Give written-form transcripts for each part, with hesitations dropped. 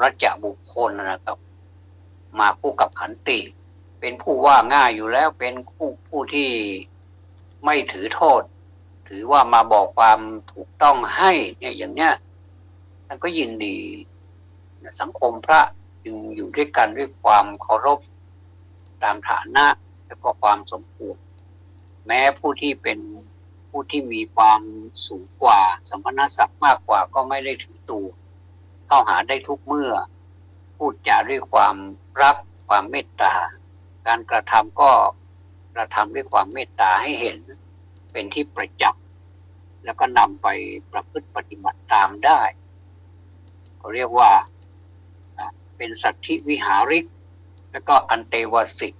รจบุคคลนะครับมาคู่กับขันติเป็นผู้ว่าง่ายอยู่แล้วเป็นผู้ที่ไม่ถือโทษถือว่ามาบอกความถูกต้องให้เนี่ยอย่างเนี้ยท่านก็ยินดีสังคมพระจึงอยู่ด้วยกันด้วยความเคารพตามฐานะและก็ความสมควรแม้ผู้ที่เป็นผู้ที่มีความสูงกว่าสมณศักดิ์มากกว่าก็ไม่ได้ถือตัวเข้าหาได้ทุกเมื่อพูดจาด้วยความรักความเมตตาการกระทำก็กระทำด้วยความเมตตาให้เห็นเป็นที่ประจักษ์แล้วก็นำไปประพฤติปฏิบัติตามได้เขาเรียกว่าเป็นสัทธิวิหาริกและก็อันเตวาสิก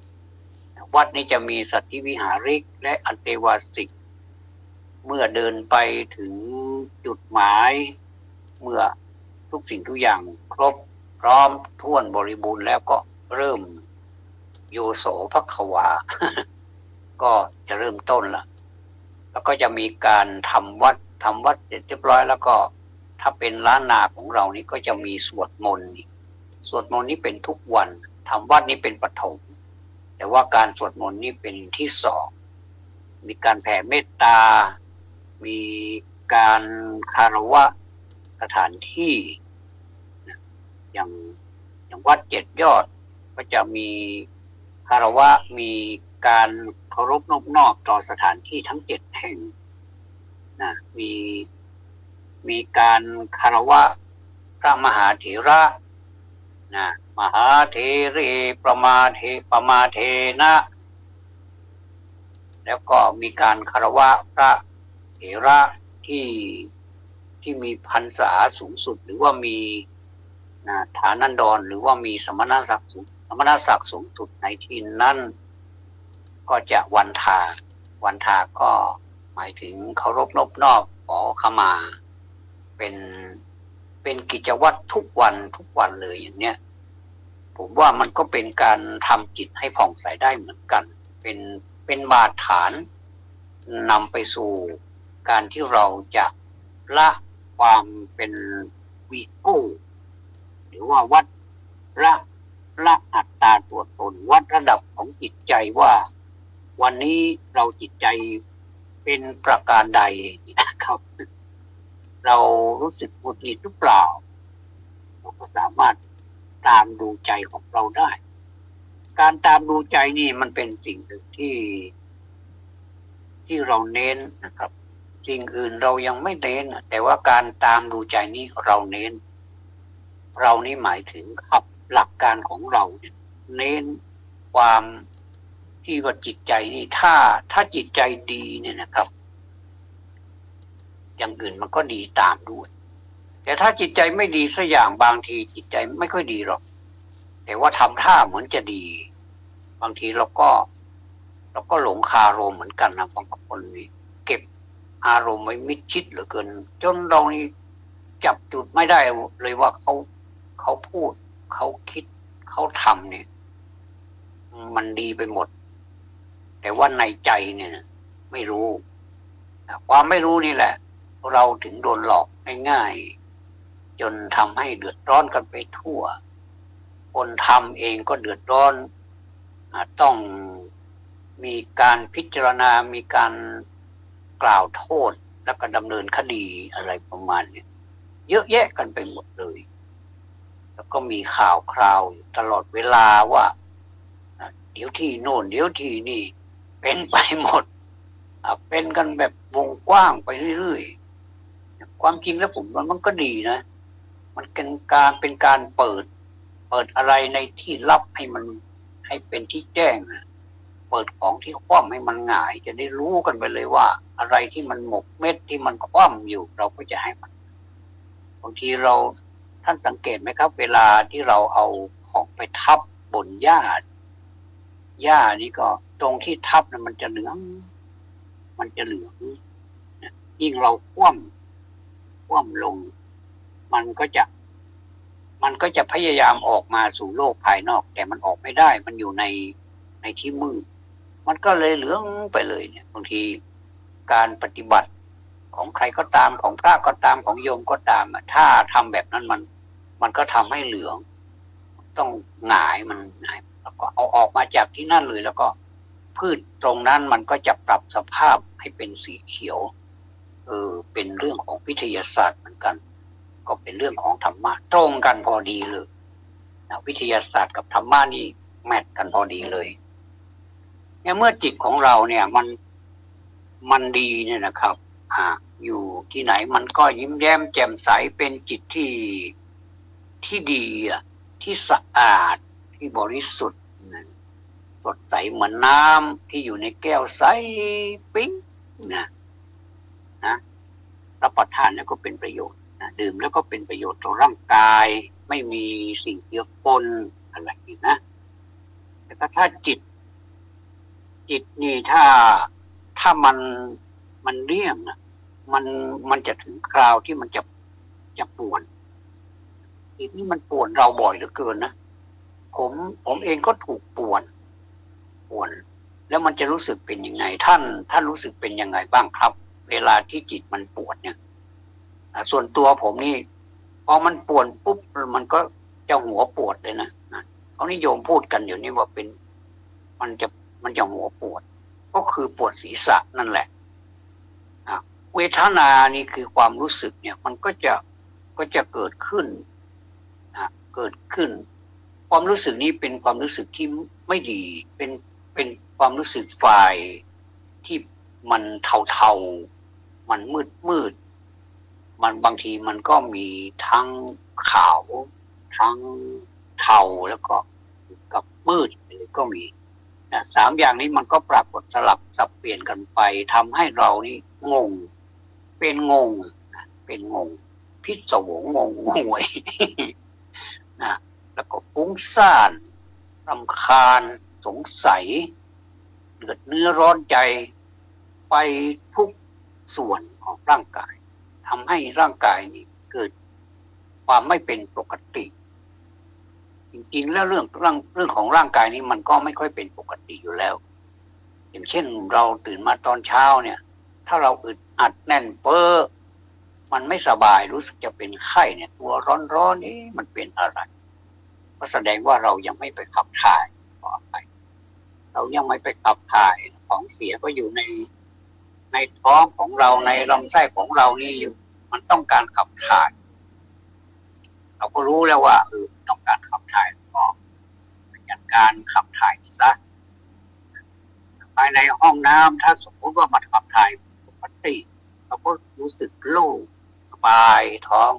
วัดนี้จะมีสัทธิวิหาริกและอันเตวาสิกเมื่อเดินไปถึงจุดหมายเมื่อทุกสิ่งทุกอย่างครบพร้อมถ้วนบริบูรณ์แล้วก็เริ่มโยโสภควา ก็จะเริ่มต้นละแล้วก็จะมีการทำวัดเสร็จเรียบร้อยแล้วก็ถ้าเป็นล้านนาของเรานี่ก็จะมีสวดมนต์นี่เป็นทุกวันทำวัดนี้เป็นปฐมแต่ว่าการสวดมนต์นี่เป็นที่สองมีการแผ่เมตตามีการคารวะสถานที่อย่างวัดเจ็ดยอดก็จะมีคารวะมีการเคารพนอบน้อมต่อสถานที่ทั้ง7 แห่งนะมีการคารวะพระมหาเถระนะมหาเถเรประมาเทนะแล้วก็มีการคารวะพระเถระที่มีพรรษาสูงสุดหรือว่ามีฐานันดรหรือว่ามีสมณศักดิ์สูงสุดในที่นั้นก็จะวันทาก็หมายถึงเคารพนอบน้อมขอขมาเป็นกิจวัตรทุกวันเลยอย่างเนี้ยผมว่ามันก็เป็นการทำจิตให้ผ่องใสได้เหมือนกันเป็นบาดฐานนำไปสู่การที่เราจะละความเป็นวีโก้หรือว่าวัดละอัตตาตัวตนวัดระดับของจิตใจว่าวันนี้เราจิตใจเป็นประการใดนะครับเรารู้สึกหงุดหงิดหรือเปล่าเราก็สามารถตามดูใจของเราได้การตามดูใจนี่มันเป็นสิ่งหนึ่งที่เราเน้นนะครับสิ่งอื่นเรายังไม่เน้นแต่ว่าการตามดูใจนี้เราเน้นเรานี่หมายถึงครับหลักการของเราเน้นความที่ว่าจิตใจนี่ถ้าจิตใจดีเนี่ยนะครับอย่างอื่นมันก็ดีตามด้วยแต่ถ้าจิตใจไม่ดีสักอย่างบางทีจิตใจไม่ค่อยดีหรอกแต่ว่าทำท่าเหมือนจะดีบางทีเราก็หลงคารมเหมือนกันนะบางคนนี่เก็บอารมณ์ไว้มิดชิดเหลือเกินจนเรานี่จับจุดไม่ได้เลยว่าเขาพูดเขาคิดเขาทำเนี่ยมันดีไปหมดแต่ว่าในใจเนี่ยไม่รู้ความไม่รู้นี่แหละเราถึงโดนหลอกง่ายๆจนทำให้เดือดร้อนกันไปทั่วคนทำเองก็เดือดร้อนต้องมีการพิจารณามีการกล่าวโทษแล้วก็ดำเนินคดีอะไรประมาณนี้เยอะแยะกันไปหมดเลยแล้วก็มีข่าวคราวตลอดเวลาว่าเดี๋ยวที่โน่นเดี๋ยวที่นี่เป็นไปหมดเป็นกันแบบวงกว้างไปเรื่อยๆความจริงแล้วผมว่ามันก็ดีนะมันเป็นการเปิดอะไรในที่ลับให้เป็นที่แจ้งเปิดของที่คว่ำให้มันหงายจะได้รู้กันไปเลยว่าอะไรที่มันหมกเม็ดที่มันคว่ำอยู่เราก็จะให้มันบางทีท่านสังเกตไหมครับเวลาที่เราเอาของไปทับบนหญ้านี่ก็ตรงที่ทับมันจะเหลืองยิ่งเราคว่ำลงมันก็จะพยายามออกมาสู่โลกภายนอกแต่มันออกไม่ได้มันอยู่ในที่มืดมันก็เลยเหลืองไปเลยเนี่ยบางทีการปฏิบัติของใครก็ตามของพระก็ตามของโยมก็ตามถ้าทำแบบนั้น มันก็ทำให้เหลืองต้องหงายมันหงายแล้วก็เอาออกมาจากที่นั่นเลยแล้วก็พืชตรงนั้นมันก็จะปรับสภาพให้เป็นสีเขียวเป็นเรื่องของวิทยาศาสตร์เหมือนกัน ก็เป็นเรื่องของธรรมะตรงกันพอดีเลยนะวิทยาศาสตร์กับธรรมะนี่แมทกันพอดีเลยเนี่ยเมื่อจิตของเราเนี่ยมันดีเนี่ยนะครับอยู่ที่ไหนมันก็ยิ้มแย้มแจ่มใสเป็นจิตที่ดีที่สะอาดที่บริสุทธิ์สดใสเหมือนน้ำที่อยู่ในแก้วใสปิ๊งนะรับประทานแล้วก็เป็นประโยชน์ดื่มแล้วก็เป็นประโยชน์ต่อร่างกายไม่มีสิ่งเจือปนอะไรอีกนะแต่ถ้าจิตนี่ถ้ามันเลี่ยงมันจะถึงคราวที่มันจะป่วนจิตนี่มันป่วนเราบ่อยเหลือเกินนะผมเองก็ถูกป่วนแล้วมันจะรู้สึกเป็นยังไงท่านรู้สึกเป็นยังไงบ้างครับเวลาที่จิตมันปวดเนี่ยส่วนตัวผมนี่พอมันปวดปุ๊บมันก็จะหัวปวดเลยนะเขานิยมพูดกันอยู่นี่ว่าเป็นมันจะหัวปวดก็คือปวดศีรษะนั่นแหละเวทนานี่คือความรู้สึกเนี่ยมันก็จะเกิดขึ้นความรู้สึกนี้เป็นความรู้สึกที่ไม่ดีเป็นความรู้สึกฝ่ายที่มันเทามันมืดมันบางทีมันก็มีทั้งขาวทั้งเทาแล้วก็กับมืดก็มีสามอย่างนี้มันก็ปรากฏสลับสับเปลี่ยนกันไปทำให้เรานี่งงเป็นงงพิศวงงงวย นะแล้วก็ฟุ้งซ่านรำคาญสงสัยเดือดเนื้อร้อนใจไปทุกส่วนของร่างกายทำให้ร่างกายนี่เกิดความไม่เป็นปกติจริงๆแล้วเรื่องของร่างกายนี้มันก็ไม่ค่อยเป็นปกติอยู่แล้วอย่างเช่นเราตื่นมาตอนเช้าเนี่ยถ้าเราอึดอัดแน่นเป้อมันไม่สบายรู้สึกจะเป็นไข้เนี่ยตัวร้อนนี่มันเป็นอะไรก็แสดงว่าเรายังไม่ไปขับถ่ายต่อไปเรายังไม่ไปขับถ่ายของเสียก็อยู่ในท้องของเราในลำไส้ของเรานี่อยู่มันต้องการขับถ่ายเราก็รู้แล้วว่าต้องการขับถ่ายก็จัดการขับถ่ายซะภายในห้องน้ำถ้าสมมติว่ามันขับถ่ายปกติเราก็รู้สึกโล่งสบายท้อง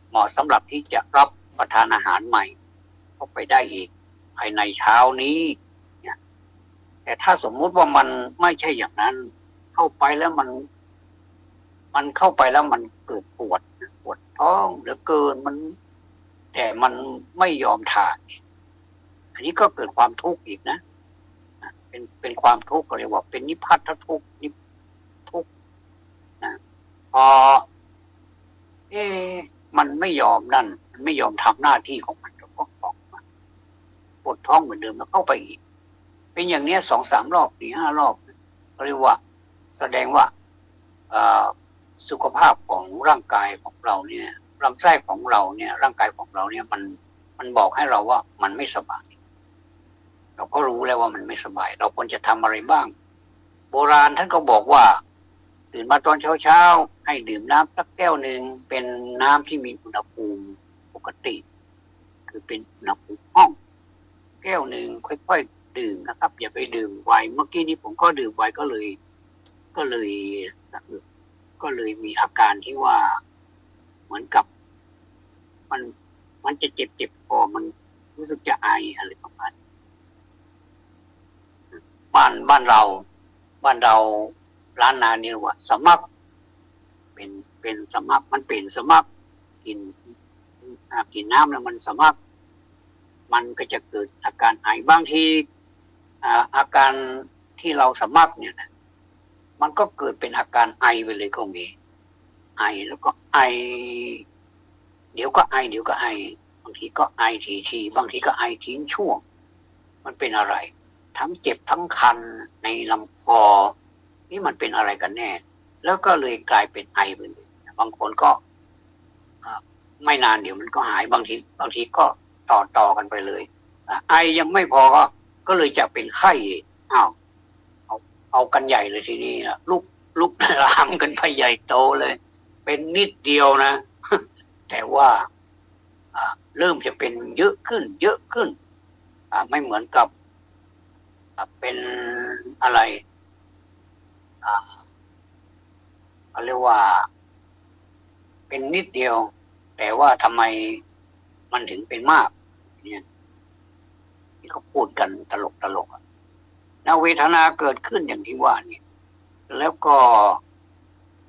เหมาะสำหรับที่จะรับประทานอาหารใหม่เข้าไปได้อีกภายในเช้านี้เนี่ยแต่ถ้าสมมุติว่ามันไม่ใช่อย่างนั้นเข้าไปแล้วมันเข้าไปแล้วมันเกิดปวดท้องเหลือเกินแต่มันไม่ยอมถ่ายอันนี้ก็เกิดความทุกข์อีกนะเป็นความทุกข์ก็เรียกว่าเป็นนิพพัททุกข์ทุกข์นะพอมันไม่ยอมนั่นมันไม่ยอมทำหน้าที่ของมันก็ออกมาปวดท้องเหมือนเดิมแล้วเข้าไปอีกเป็นอย่างนี้2-3 รอบ4-5 รอบก็เรียกว่าแสดงว่าสุขภาพของร่างกายของเราเนี่ยลำไส้ของเราเนี่ยร่างกายของเราเนี่ยมันบอกให้เราว่ามันไม่สบายเราก็รู้แล้วว่ามันไม่สบายเราควรจะทำอะไรบ้างโบราณท่านก็บอกว่าตื่นมาตอนเช้าให้ดื่มน้ำสักแก้วหนึ่งเป็นน้ำที่มีอุณหภูมิปกติคือเป็นอุณหภูมิห้องแก้วหนึ่งค่อยๆดื่มนะครับอย่าไปดื่มไวเมื่อกี้นี้ผมก็ดื่มไวก็เลยมีอาการที่ว่าเหมือนกับมันจะเจ็บคอมันรู้สึกจะไออะไรประมาณบ้านเราร้านนานี่ว่าสมัครเป็นสมัครมันเป็นสมัครกินน้ำแล้วมันสมัครมันก็จะเกิดอาการไอบางทีอาการที่เราสมัครเนี่ยนะมันก็เกิดเป็นอาการไอไปเลยก็มีไอแล้วก็ไอเดี๋ยวก็ไอบางทีก็ไอทีบางทีก็ไอทิ้งช่วงมันเป็นอะไรทั้งเจ็บทั้งคันในลำคอนี่มันเป็นอะไรกันแน่แล้วก็เลยกลายเป็นไอไปเลยบางคนก็ ไม่นานเดี๋ยวมันก็หายบางทีก็ต่อกันไปเลยไอยังไม่พอก็เลยจะเป็นไข้อ้าวเอากันใหญ่เลยทีนี้นะลุกลามกันไปใหญ่โตเลย เป็นนิดเดียวนะ แต่ว่าเริ่มจะเป็นเยอะขึ้นไม่เหมือนกับเป็นอะไรเขาเรียกว่าเป็นนิดเดียวแต่ว่าทำไมมันถึงเป็นมากเนี่ยที่เขาพูดกันตลกนะเวทนาเกิดขึ้นอย่างที่ว่านี่แล้วก็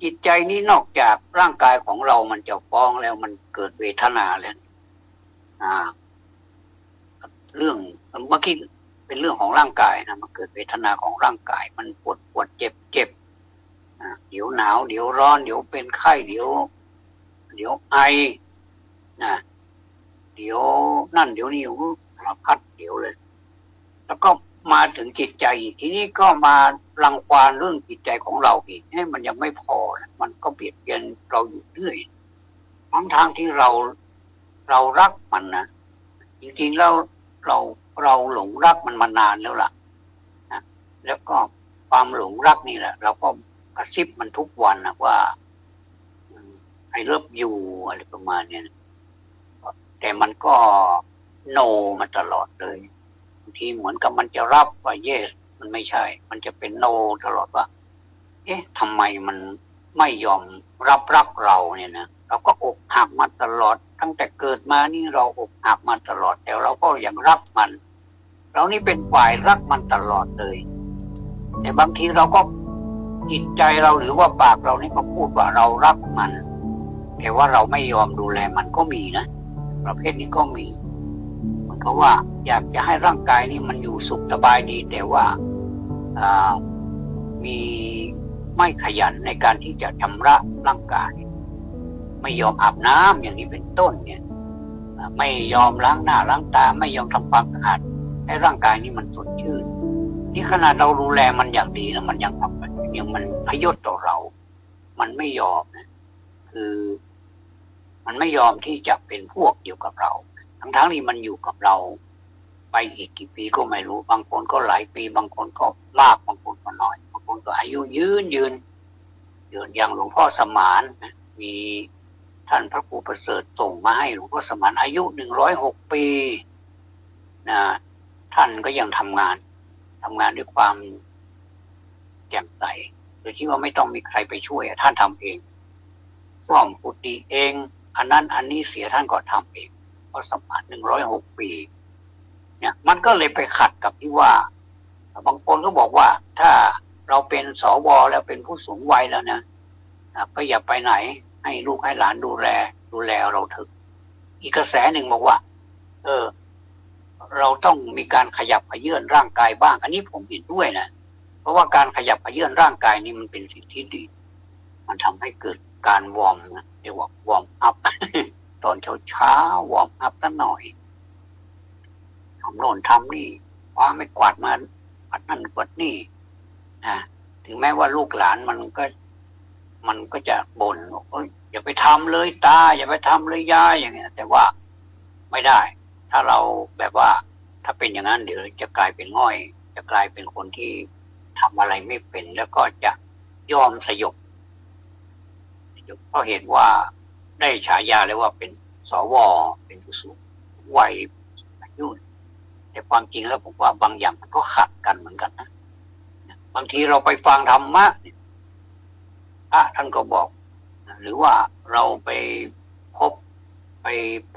จิตใจนี้นอกจากร่างกายของเรามันจะฟ้องแล้วมันเกิดเวทนาแล้วเรื่องเมื่อกี้เป็นเรื่องของร่างกายนะมันเกิดเวทนาของร่างกายมันปวดเจ็บเดี๋ยวหนาวเดี๋ยวร้อนเดี๋ยวเป็นไข้เดี๋ยวไอนะเดี๋ยวนั่นเดี๋ยวนี้สารพัดเดี๋ยวเลยแล้วก็มาถึงจิตใจทีนี้ก็มารังควานเรื่องจิตใจของเราอีกให้มันยังไม่พอมันก็เบียดเบียนเราอยู่เรื่อยทั้งที่เรารักมันนะจริงๆแล้วเราหลงรักมันมานานแล้วล่ะนะแล้วก็ความหลงรักนี่แหละเราก็กระซิบมันทุกวันนะว่าไอ้เลิฟยูอะไรประมาณนี้แต่มันก็โนมาตลอดเลยบางทีเหมือนกับมันจะรับว่า yes มันไม่ใช่มันจะเป็นโนตลอดว่าเอ๊ะทำไมมันไม่ยอมรับรักเราเนี่ยนะเราก็อกหักมาตลอดตั้งแต่เกิดมานี่เราอกหักมาตลอดแต่เราก็ยังรักมันเรานี่เป็นฝ่ายรักมันตลอดเลยแต่บางทีเราก็จิตใจเราหรือว่าปากเรานี่ก็พูดว่าเรารักมันแต่ว่าเราไม่ยอมดูแลมันก็มีนะประเภทนี้ก็มีมันก็ว่าอยากจะให้ร่างกายนี่มันอยู่สุขสบายดีแต่ว่ามีไม่ขยันในการที่จะชำระร่างกายไม่ยอมอาบน้ำอย่างนี้เป็นต้นเนี่ยไม่ยอมล้างหน้าล้างตาไม่ยอมทำความสะอาดให้ร่างกายนี่มันสดชื่นนี่ขนาดเราดูแลมันอย่างดีแล้วมันยังทำยังมันพยศต่อเรามันไม่ยอมนะคือมันไม่ยอมที่จะเป็นพวกเดียวกับเราทั้งที่มันอยู่กับเราไปอีกกี่ปีก็ไม่รู้บางคนก็หลายปีบางคนก็มากบางคนก็น้อยบางคนก็อายุยืนอย่างหลวงพ่อสมานมีท่านพระครูประเสริฐส่งมาให้หลวงพ่อสมานอายุ106 ปีนะท่านก็ยังทำงานด้วยความแจ่มใสโดยที่ว่าไม่ต้องมีใครไปช่วยท่านทำเองซ่อมกุฏิเองอันนั้นอันนี้เสียท่านก็ทำเองเพราะสมาน106 ปีเนี่ยมันก็เลยไปขัดกับที่ว่าบางคนก็บอกว่าถ้าเราเป็นสวแล้วเป็นผู้สูงวัยแล้วนะก็อย่าไปไหนให้ลูกให้หลานดูแลเราเถอะอีกกระแสหนึ่งบอกว่าเราต้องมีการขยับเขยื้อนร่างกายบ้างอันนี้ผมเห็นด้วยนะเพราะว่าการขยับเขยื้อนร่างกายนี่มันเป็นสิ่งที่ดีมันทำให้เกิดการวอร์มนะเรียกว่าวอร์มอัพ ตอนเช้าวอร์มอัพสักหน่อยทำโน่นทำนี่คว้าไม่กวาดมาปัดนั่นปัดนี่ถึงแม้ว่าลูกหลานมันก็จะบ่นอย่าไปทำเลยตาอย่าไปทำเลยยายอย่างเงี้ยแต่ว่าไม่ได้ถ้าเราแบบว่าถ้าเป็นอย่างนั้นเดี๋ยวจะกลายเป็นง่อยจะกลายเป็นคนที่ทำอะไรไม่เป็นแล้วก็จะยอมสยบเพราะเห็นว่าได้ฉายาเลยว่าเป็นสวเป็นผู้สูงวัยอายุแต่ความจริงแล้วผมว่าบางอย่างมันก็ขัดกันเหมือนกันนะบางทีเราไปฟังธรรมะพระท่านก็บอกหรือว่าเราไป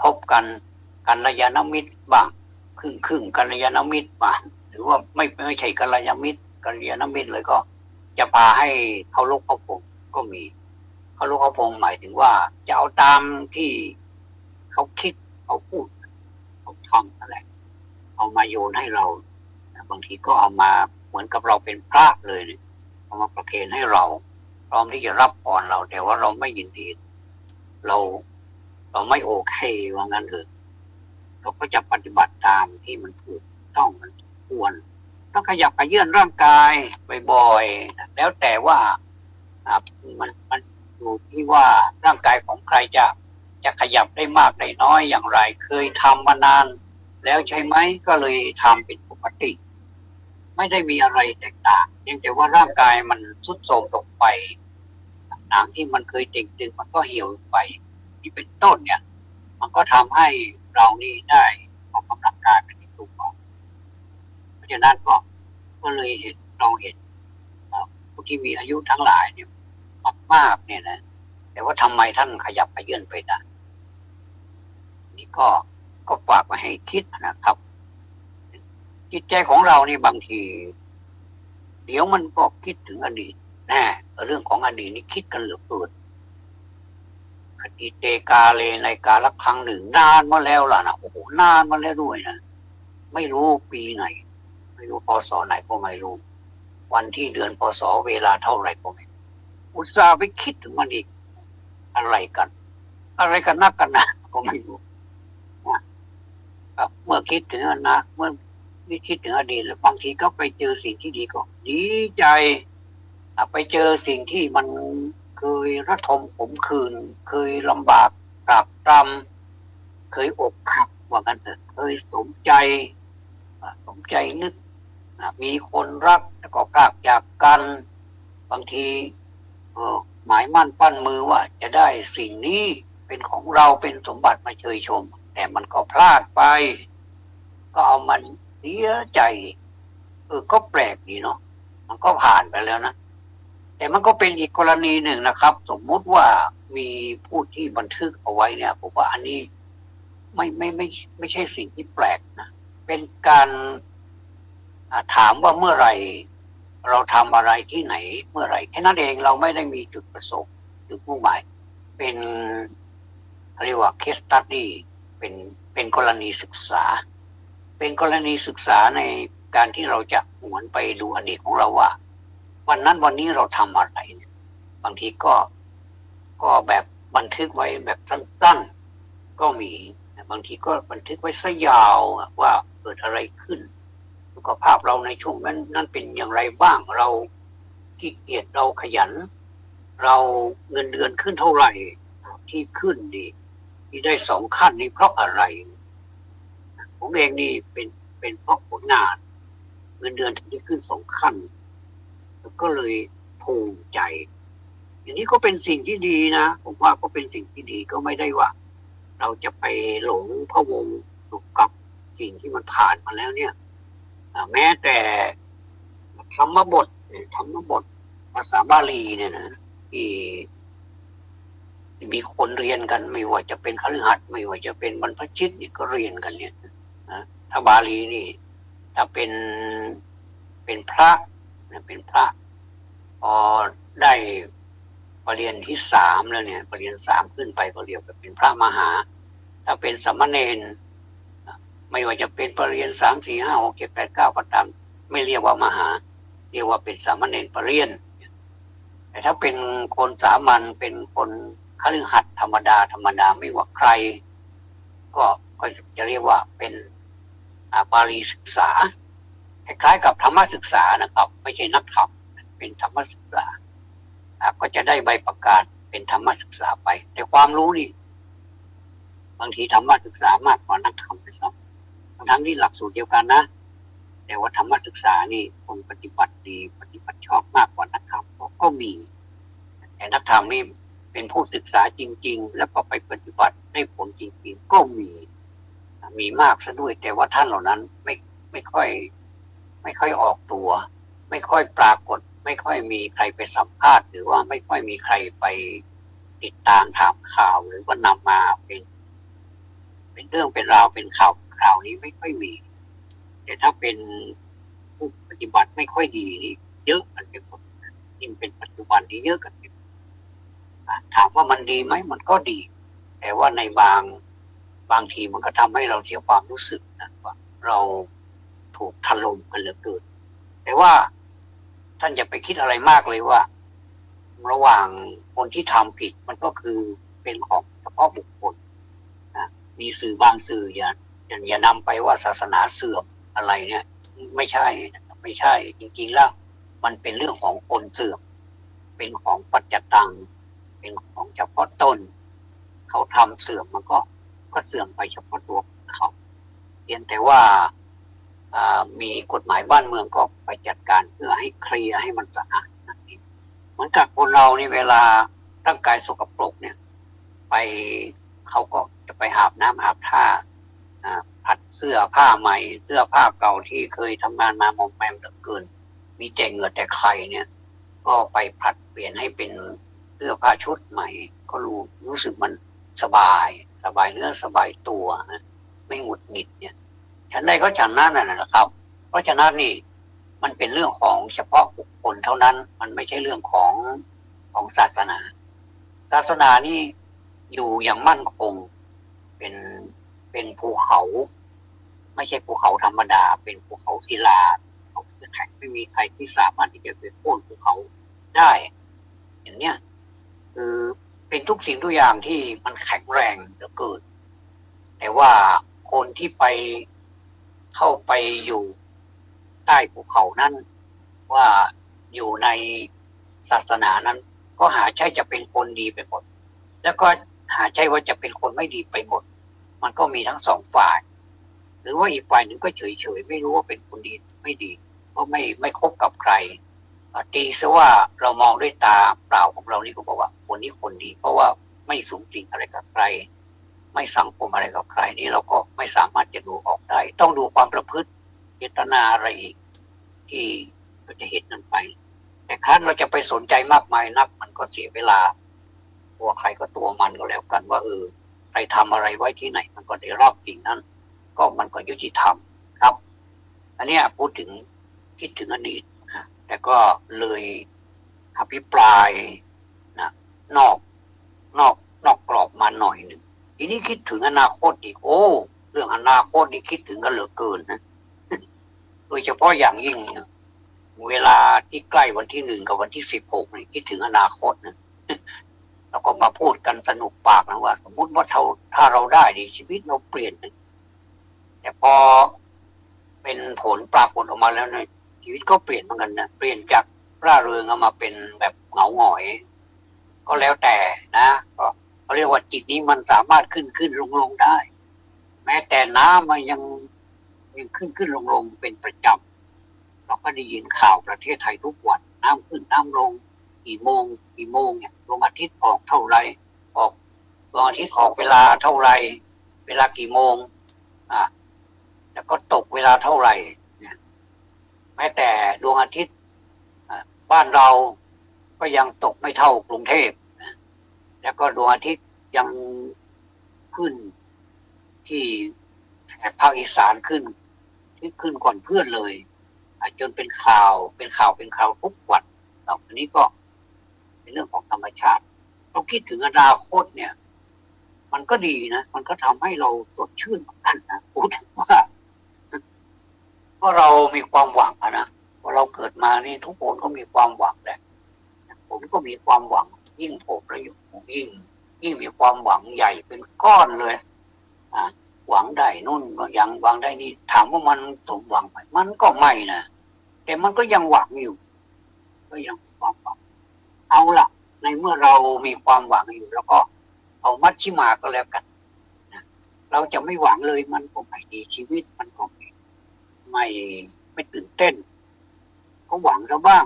พบกันกัลยาณมิตรบ้างครึ่งกัลยาณมิตรบ้างหรือว่าไม่ใช่กัลยาณมิตรเลยก็จะพาให้เขาลกเขาพงก็มีเขาลกเขาพงหมายถึงว่าจะเอาตามที่เขาคิดเขาพูดเขาทำอะไรเอามาโยนให้เราบางทีก็เอามาเหมือนกับเราเป็นพระเลยเอามาประเคนให้เราพร้อมที่จะรับพรเราแต่ว่าเราไม่ยินดีเราไม่โอเคว่างั้นเลยเราก็จะปฏิบัติตามที่มันถูกต้องมันควรต้องขยับขยื่นร่างกายบ่อยๆแล้วแต่ว่ามันอยู่ที่ว่าร่างกายของใครจะ จะขยับได้มากได้น้อยอย่างไรเคยทำมานานแล้วใช่ไหมก็เลยทำเป็นปกติไม่ได้มีอะไรแตกต่างเพียงแต่ว่าร่างกายมันทรุดโทรมลงไปหนังที่มันเคยเต่งตึงมันก็เหี่ยวไปที่เป็นต้นเนี่ยมันก็ทำให้เรานี่ได้ออกกำลังกายเป็นตัวเพราะฉะนั้นก็เลยเห็นผู้ที่มีอายุทั้งหลายเนี่ยมากๆเนี่ยนะแต่ว่าทำไมท่านขยับขยื่นไปได้นี่ก็ฝากมาให้คิดนะครับจิตใจของเรานี่บางทีเดี๋ยวมันก็คิดถึงอดีตนะเรื่องของอดีตนี่คิดกันเหลือเกินอดีตเตกาเลในกาลครั้งหนึ่งนานมาแล้วล่ะนะโอ้โหนานมาแล้วด้วยนะไม่รู้ปีไหนไม่รู้พศไหนก็ไม่รู้วันที่เดือนพศเวลาเท่าไหร่ก็ไม่อุตส่าห์ไปคิดถึงมันอีกอะไรกันนักกันนะก็ไม่รู้นะครับเมื่อคิดถึงนะเมื่อคิดถึงอดีตแล้วบางทีก็ไปเจอสิ่งที่ดีก็ดีใจไปเจอสิ่งที่มันเคยระทมขมขื่นเคยลำบากตรากตรำเคยอกหักว่ากันเถอะเคยสมใจนึกมีคนรักแล้วก็พรากจากกันบางทีหมายมั่นปั้นมือว่าจะได้สิ่งนี้เป็นของเราเป็นสมบัติมาเชยชมแต่มันก็พลาดไปก็เอามันเสียใจก็แปลกดีเนาะมันก็ผ่านไปแล้วนะแต่มันก็เป็นอีกกรณีหนึ่งนะครับสมมุติว่ามีผู้ที่บันทึกเอาไว้เนี่ยผมว่าอันนี้ไม่ใช่สิ่งที่แปลกนะเป็นการถามว่าเมื่อไหร่เราทำอะไรที่ไหนเมื่อไหร่แค่นั้นเองเราไม่ได้มีจุดประสงค์จุดมุ่งหมายเป็นเรียกว่า case study เป็นกรณีศึกษาเป็นกรณีศึกษาในการที่เราจะหวนไปดูอดีตของเราว่าวันนั้นวันนี้เราทำอะไรบางทีก็แบบบันทึกไว้แบบสั้นๆก็มีบางทีก็บันทึกไว้ซะยาวว่าเกิดอะไรขึ้นสุขภาพเราในช่วงนั้นเป็นอย่างไรบ้างเราขี้เกียจเราขยันเราเงินเดือนขึ้นเท่าไหร่ที่ขึ้นดีที่ได้2 ขั้นนี่เพราะอะไรผมเองนี่เป็นเพราะผลงานเงินเดือนถึงได้ขึ้น2 ขั้นก็เลยภูมิใจอย่างนี้ก็เป็นสิ่งที่ดีนะผมว่าก็เป็นสิ่งที่ดีก็ไม่ได้ว่าเราจะไปหลงพะวงอยู่กับสิ่งที่มันผ่านมาแล้วเนี่ยแม้แต่ธรรมบทภาษาบาลีเนี่ยนะที่มีคนเรียนกันไม่ว่าจะเป็นคฤหัสถ์ไม่ว่าจะเป็นบรรพชิตนี่ก็เรียนกันเนี่ยนะถ้าบาลีนี่ถ้าเป็นพระพอได้ปรริญญาที่3แล้วเนี่ยปรริญญา3ขึ้นไปก็เรียกว่าเป็นพระมหาถ้าเป็นสมณเณรไม่ว่าจะเป็นปรริญญา3 4 5 6 7 8 9ก็ตามไม่เรียกว่ามหาเรียกว่าเป็นสามเณรปรริญญาแต่ถ้าเป็นคนสามัญเป็นคนคฤหัสถ์ธรรมดาไม่ว่าใครก็จะเรียกว่าเป็นบาลีศึกษาคล้ายๆกับธรรมศึกษานะครับไม่ใช่นักธรรมเป็นธรรมศึกษาก็จะได้ใบประกาศเป็นธรรมศึกษาไปแต่ความรู้นี่บางทีธรรมศึกษามากกว่านักธรรมไปซ้ำทั้งที่หลักสูตรเดียวกันนะแต่ว่าธรรมศึกษานี่คนปฏิบัติดีปฏิบัติชอบมากกว่านักธรรมก็มีแต่นักธรรมนี่เป็นผู้ศึกษาจริงๆแล้วก็ไปปฏิบัติได้ผลจริงๆก็มีมากซะด้วยแต่ว่าท่านเหล่านั้นไม่ค่อยออกตัวไม่ค่อยปรากฏไม่ค่อยมีใครไปสัมภาษณ์หรือว่าไม่ค่อยมีใครไปติดตามถามข่าวหรือว่านำมาเป็นเรื่องเป็นราวเป็นข่าวนี้ไม่ค่อยมีแต่ถ้าเป็นผู้ปฏิบัติไม่ค่อยดีนี่เยอะกันไปหมดยิ่งเป็นปัจจุบันนี้เยอะกันไปถามว่ามันดีไหมมันก็ดีแต่ว่าในบางทีมันก็ทำให้เราเสียความรู้สึกนะว่าเราถูกถล่มกันเหลือเกินแต่ว่าท่านอย่าไปคิดอะไรมากเลยว่าระหว่างคนที่ทำผิดมันก็คือเป็นของเฉพาะบุคคลนะมีสื่อบางสื่ออย่านำไปว่าศาสนาเสื่อมอะไรเนี่ยไม่ใช่จริงๆแล้วมันเป็นเรื่องของคนเสื่อมเป็นของปัจจตังเป็นของเฉพาะตน เขาทำเสื่อมมันก็เสื่อมไปเฉพาะตัวเขาเพียงแต่ว่ามีกฎหมายบ้านเมืองก็ไปจัดการเพื่อให้เคลียร์ให้มันสะอาดนั่นเองเหมือนกับคนเรานี่เวลาร่างกายสกปรกเนี่ยไปเขาก็จะไปอาบน้ำอาบท่าผัดเสื้อผ้าใหม่เสื้อผ้าเก่าที่เคยทำงานมามอมแมมเหลือเกินมีแต่เหงื่อแต่ไข่เนี่ยก็ไปผัดเปลี่ยนให้เป็นเสื้อผ้าชุดใหม่ก็รู้สึกมันสบายเนื้อสบายตัวนะไม่หงุดหงิดเนี่ยฉันใดก็ฉันนั้นนะครับเพราะฉะนั้นนี่มันเป็นเรื่องของเฉพาะบุคคลเท่านั้นมันไม่ใช่เรื่องของศาสนานี่อยู่อย่างมั่นคงเป็นภูเขาไม่ใช่ภูเขาธรรมดาเป็นภูเขาศิลาเขาแข็งไม่มีใครที่สามารถที่จะไปโค่นภูเขาได้อย่างเนี้ยคือเป็นทุกสิ่งทุกอย่างที่มันแข็งแรงเหลือเกินแต่ว่าคนที่เข้าไปอยู่ใต้ภูเขานั้นว่าอยู่ในศาสนานั้นก็หาใช่จะเป็นคนดีไปหมดแล้วก็หาใช่ว่าจะเป็นคนไม่ดีไปหมดมันก็มีทั้งสองฝ่ายหรือว่าอีกฝ่ายหนึ่งก็เฉยไม่รู้ว่าเป็นคนดีไม่ดีก็ไม่คบกับใครตีซะว่าเรามองด้วยตาเปล่าของเรานี่ก็บอกว่าคนนี้คนดีเพราะว่าไม่สูงสิงอะไรกับใครไม่สังคมอะไรกับใครนี่เราก็ไม่สามารถจะดูออกได้ต้องดูความประพฤติเจตนาอะไรอีกที่เราจะเห็นนั้นไปแต่ครั้นเราจะไปสนใจมากมายนักมันก็เสียเวลาตัวใครก็ตัวมันก็แล้วกันว่าใครทำอะไรไว้ที่ไหนมันก็ได้รับสิ่งนั้นก็มันก็ยุติธรรมครับอันนี้พูดถึงคิดถึงอดีตแต่ก็เลยอภิปรายนะนอกกรอบมาหน่อยหนึ่งทีนี้คิดถึงอนาคตอีกเรื่องอนาคตนี่คิดถึงกันเหลือเกินนะโดยเฉพาะอย่างยิ่งเวลาที่ใกล้วันที่1กับวันที่16นี่คิดถึงอนาคตนะแล้วก็มาพูดกันสนุกปากนะว่าสมมติว่าถ้าเราได้ดีชีวิตเราเปลี่ยนแต่พอเป็นผลปรากฏออกมาแล้วเนี่ยชีวิตก็เปลี่ยนเหมือนกันนะเปลี่ยนจากร่าเริงมาเป็นแบบเหงาหงอยก็แล้วแต่นะก็เขาเรียกว่าจิตนี้มันสามารถขึ้นลงได้แม้แต่น้ำมันยังขึ้นลงเป็นประจำเราก็ได้ยินข่าวประเทศไทยทุกวันน้ำขึ้นน้ำลงกี่โมงเนี่ยดวงอาทิตย์ออกเท่าไรออกดวงอาทิตย์ออกเวลาเท่าไรเวลากี่โมงแล้วก็ตกเวลาเท่าไหร่แม้แต่ดวงอาทิตย์บ้านเราก็ยังตกไม่เท่ากรุงเทพแล้วก็ดวงอาทิตย์ยังขึ้นที่ภาคอีสานขึ้นก่อนเพื่อนเลยจนเป็นข่าวทุกวันอันนี้ก็เป็นเรื่องของธรรมชาติเราคิดถึงอนาคตเนี่ยมันก็ดีนะมันก็ทำให้เราสดชื่นเหมือนกันนะพูดถึงว่าเพราะเรามีความหวังนะพอเราเกิดมานี่ทุกคนก็มีความหวังแหละผมก็มีความหวังยิ่งผมอายุยิ่งมีความหวังใหญ่เป็นก้อนเลยหวังได้นู่นก็ยังหวังได้นี่ถามว่ามันสมหวังไหมมันก็ไม่นะแต่มันก็ยังหวังอยู่ก็ยังมีความหวังเอาล่ะในเมื่อเรามีความหวังอยู่แล้วก็เอามัชชิมาก็แล้วกันเราจะไม่หวังเลยมันก็ไม่ดีชีวิตมันก็ไม่ตื่นเต้นก็หวังซะบ้าง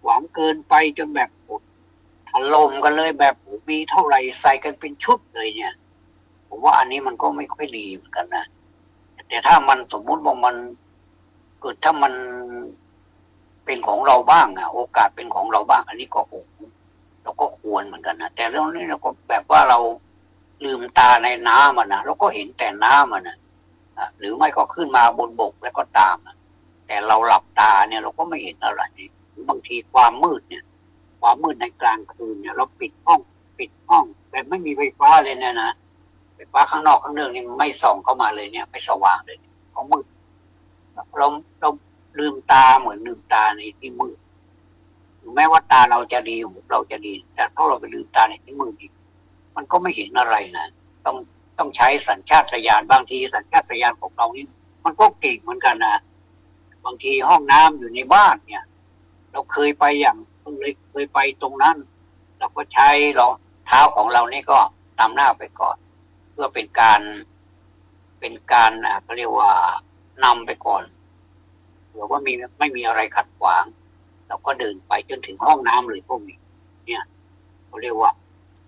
หวังเกินไปจนแบบถล่มกันเลยแบบมีเท่าไหร่ใส่กันเป็นชุดเลยเนี่ยผมว่าอันนี้มันก็ไม่ค่อยดีเหมือนกันนะแต่ถ้ามันสมมุติว่ามันเกิดถ้ามันเป็นของเราบ้างโอกาสเป็นของเราบ้างอันนี้ก็เราก็ควรเหมือนกันนะแต่เรื่องนี้เราก็แบบว่าเราลืมตาในน้ำนะเราก็เห็นแต่น้ำนะหรือไม่ก็ขึ้นมาบนบกแล้วก็ตามแต่เราหลับตาเนี่ยเราก็ไม่เห็นอะไรบางทีความมืดในกลางคืนเนี่ยเราปิดห้องแบบไม่มีไฟฟ้าเลยเนี่ยนะไฟฟ้าข้างนอกข้างนอกนี่ไม่ส่องเข้ามาเลยเนี่ยไม่สว่างเลยเขามืดเราลืมตาเหมือนลืมตาในที่มืดแม้ว่าตาเราจะดีหูเราจะดีแต่ถ้าเราไปลืมตาในที่มืดมันก็ไม่เห็นอะไรนะต้องใช้สัญชาตญาณบางทีสัญชาตญาณของเรานี่มันก็เก่งเหมือนกันนะบางทีห้องน้ำอยู่ในบ้านเนี่ยเราเคยไปตรงนั้นเราก็ใช้รองเท้าของเรานี่ก็ ตามหน้าไปก่อนเพื่อเป็นการเขาเรียกว่านำไปก่อนหรือว่าไม่มีอะไรขัดขวางเราก็เดินไปจนถึงห้องน้ำเลยพวกนี้เนี่ยเขาเรียกว่า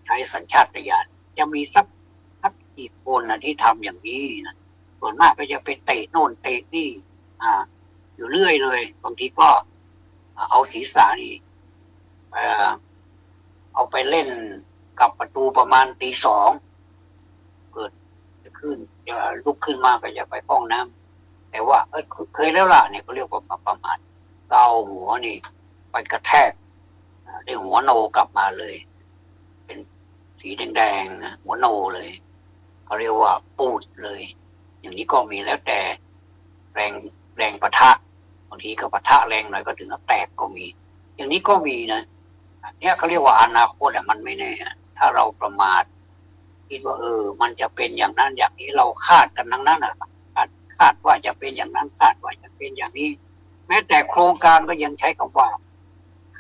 ใช้สัญชาตญาณจะมีสักกี่คนนะที่ทำอย่างนี้นะส่วนมากก็จะไปเตะโน่นเตะนี่อยู่เรื่อยเลยบางทีก็เอาศีรษะนี่เอาไปเล่นกับประตูประมาณตี 2เกิดจะลุกขึ้นมาก็จะไปห้องน้ำแต่ว่าเคยแล้วล่ะเนี่ยเขาเรียกว่าประมาทเกาหัวนี่ไปกระแทกได้หัวโนกลับมาเลยเป็นสีแดงๆนะหัวโนเลยเขาเรียกว่าปูดเลยอย่างนี้ก็มีแล้วแต่แรงปะทะบางทีก็ปะทะแรงหน่อยก็ถึงกับแตกก็มีอย่างนี้ก็มีนะเนี่ยเขาเรียกว่าอนาคตมันไม่แน่ถ้าเราประมาทคิดว่ามันจะเป็นอย่างนั้นอย่างนี้เราคาดกันทั้งนั้นคาดว่าจะเป็นอย่างนั้นคาดว่าจะเป็นอย่างนี้แม้แต่โครงการก็ยังใช้คำว่า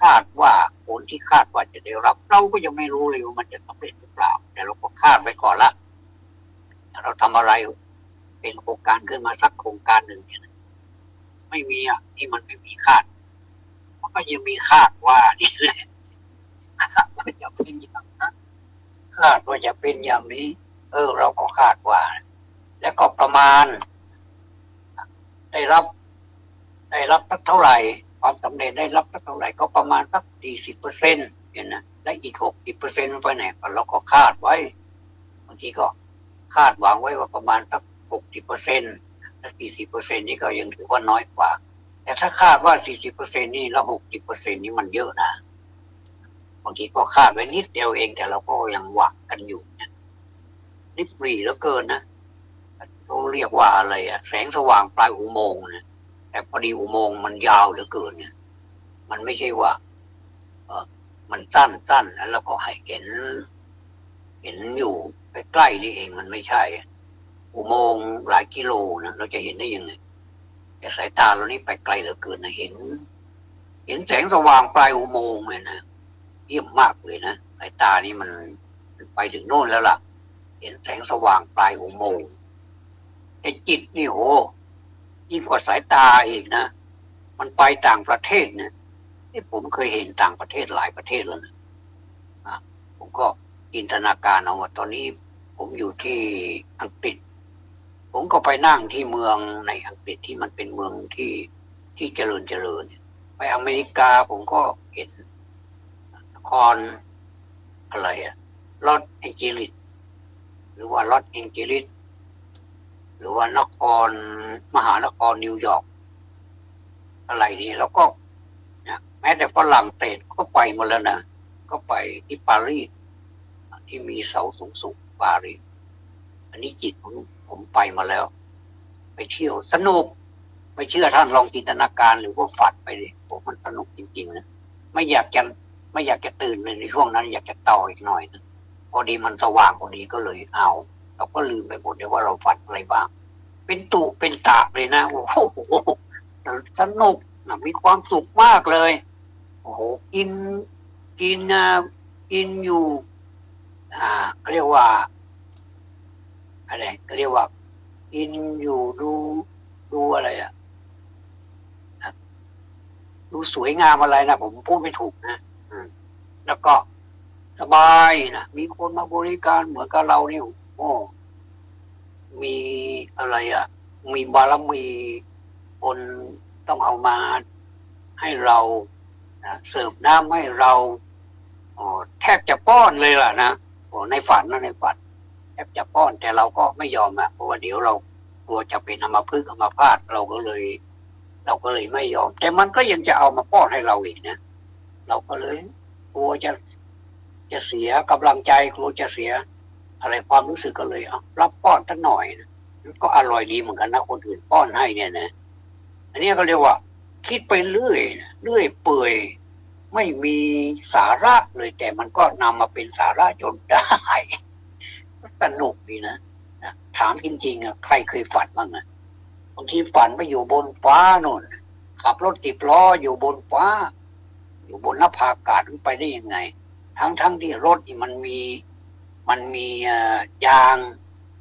คาดว่าผลที่คาดว่าจะได้รับเราก็ยังไม่รู้เลยว่ามันจะสำเร็จหรือเปล่าแต่เราก็คาดไว้ก่อนละเราทำอะไรเป็นโครงการขึ้นมาสักโครงการหนึ่งเนี่ยไม่มีที่มันไม่มีคาดมันก็ยังมีคาดว่านี่แหละคาดว่าจะเป็นอย่างนั้นคาดว่าจะเป็นอย่างนี้เราก็คาดว่าแล้วก็ประมาณได้รับสักเท่าไหร่ความสำเร็จได้รับสักเท่าไหร่ก็ประมาณสัก40%เนี่ยนะและอีก60%ไปไหนก็เราก็คาดไว้บางทีก็คาดหวังไว้ว่าประมาณสัก60%และ40%นี่ก็ยังถือว่าน้อยกว่าแต่ถ้าคาดว่า40%นี่แล้ว60%นี่มันเยอะนะบางทีก็คาดไว้นิดเดียวเองแต่เราก็ยังหวังกันอยู่นะริบหรี่เหลือเกินนะเขาเรียกว่าอะไรแสงสว่างปลายอุโมงค์นะแต่พอดีอุโมงค์มันยาวเหลือเกินเนี่ยมันไม่ใช่ว่ามันสั้นแล้วก็ให้เห็นอยู่ใกล้ๆนี่เองมันไม่ใช่อุโมงค์หลายกิโลนะเราจะเห็นได้ยังไงแต่สายตาเรานี่ไปไกลเหลือเกินนะเห็นแสงสว่างปลายอุโมงค์เลยนะเยี่ยมมากเลยนะสายตานี่มันไปถึงโน่นแล้วล่ะเห็นแสงสว่างปลายอุโมงค์แต่จิตนี่โหยิ่งกว่าสายตาอีกนะมันไปต่างประเทศเนี่ยที่ผมเคยเห็นต่างประเทศหลายประเทศแล้วนะผมก็จินตนาการเอาว่าตอนนี้ผมอยู่ที่อังกฤษผมก็ไปนั่งที่เมืองในอังกฤษที่มันเป็นเมืองที่เจริญไปอเมริกาผมก็เห็นนครอะไรลอสแองเจลิสหรือว่าลอสแองเจลิสหรือว่ามหานครนิวยอร์กอะไรนี่แล้วก็แม้แต่ฝรั่งเศสก็ไปมาแล้วนะก็ไปที่ปารีสที่มีเสาสูงปารีสอันนี้จิตผมไปมาแล้วไปเที่ยวสนุกไม่เชื่อท่านลองจินตนาการหรือว่าฝันไปเลยผมมันสนุกจริงๆนะไม่อยากจะตื่นเลยในช่วงนั้นอยากจะต่ออีกหน่อยนะพอดีมันสว่างพอดีก็เลยเอาเราก็ลืมไปหมดเลยว่าเราฝันอะไรบ้างเป็นตุเป็นตะเลยนะโอ้โหสนุกนะมีความสุขมากเลยโอ้โหกินอยู่เขาเรียกว่าอะไรเขาเรียกว่ากินอยู่ดูอะไรดูสวยงามอะไรนะผมพูดไม่ถูกนะแล้วก็สบายนะมีคนมาบริการเหมือนกับเราเนี่ยโอ้มีอะไรมีบารมีคนต้องเอามาให้เราเสิร์ฟน้ำให้เราแทบจะป้อนเลยล่ะนะในฝันแทบจะป้อนแต่เราก็ไม่ยอมเพราะว่าเดี๋ยวเรากลัวจะเป็นอัมพฤกษ์อัมพาตเราก็เลยไม่ยอมแต่มันก็ยังจะเอามาป้อนให้เราอีกนะเราก็เลยกลัวจะเสียกำลังใจกลัวจะเสียอะไรความรู้สึกก็เลยรับป้อนสักหน่อยนะก็อร่อยดีเหมือนกันนะคนอื่นป้อนให้เนี่ยนะอันนี้ก็เรียกว่าคิดไปเรื่อยเปื่อยไม่มีสาระเลยแต่มันก็นำมาเป็นสาระจนได้สนุกดีนะถามจริงๆใครเคยฝันบ้างบางทีฝันไปอยู่บนฟ้าโน่นขับรถ10 ล้ออยู่บนฟ้าอยู่บนนภาอากาศไปได้ยังไงทั้งที่รถนี่มันมี มันมียาง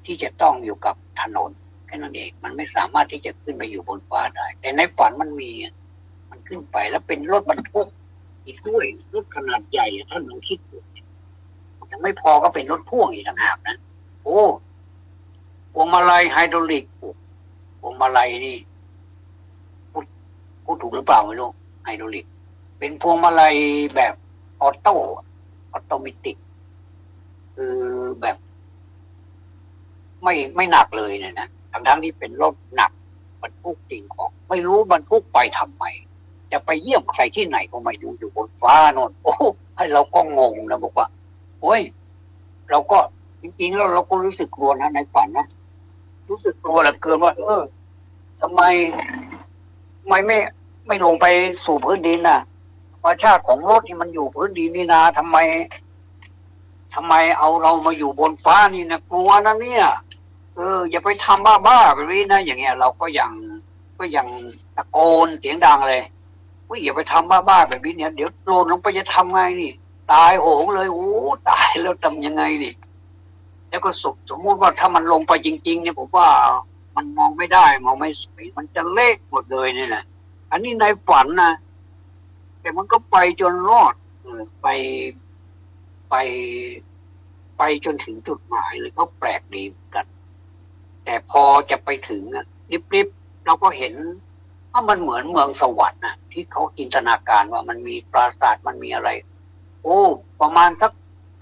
ที่จะต้องอยู่กับถนนแค่นั้นเองมันไม่สามารถที่จะขึ้นไปอยู่บนฟ้าได้แต่ในฝันมันมีมันขึ้นไปแล้วเป็นรถบรรทุกอีกด้วยรถขนาดใหญ่ท่านลองคิดดูยังไม่พอก็เป็นรถพ่วงอีกต่างหากนะโอ้พวงมาลัยไฮดรอลิกพวงมาลัยนี่พูดถูกหรือเปล่าไม่รู้ไฮดรอลิกเป็นพวงมาลัยแบบออโตเมติกคือแบบไม่หนักเลยเนี่ยนะทั้งที่เป็นรถหนักบรรทุกสิ่งของไม่รู้บรรทุกไปทำไมจะไปเยี่ยมใครที่ไหนก็ไม่รู้อยู่บนฟ้าโน่นโอ้ให้เราก็งงนะบอกว่าโอ้ยเราก็จริงๆแล้วเราก็รู้สึกกลัวนะในฝันนะรู้สึกกลัวเหลือเกินว่าทำไมไม่ลงไปสู่พื้นดินน่ะธรรมชาติของรถนี่มันอยู่พื้นดินนี่นาทำไมเอาเรามาอยู่บนฟ้านี่นะกลัวนะเนี่ยอย่าไปทำบ้าๆแบบนี้นะอย่างเงี้ยเราก็ยังตะโกนเสียงดังเลยว่าอย่าไปทำบ้าๆแบบนี้เนี่ยเดี๋ยวโดนลงไปจะทำไงนี่ตายโหงเลยโอ้ตายแล้วทำยังไงนี่แล้วก็สมมุติว่าถ้ามันลงไปจริงๆเนี่ยผมว่ามันมองไม่ได้มองไม่สวยมันจะเละหมดเลยเนี่ยนะอันนี้ในฝันนะแต่มันก็ไปจนรอดไปไปจนถึงจุดหมายเลยก็แปลกดีกันแต่พอจะไปถึงริบๆเราก็เห็นว่ามันเหมือนเมืองสวรรค์นะที่เขาจินตนาการว่ามันมีปราสาทมันมีอะไรโอ้ประมาณสัก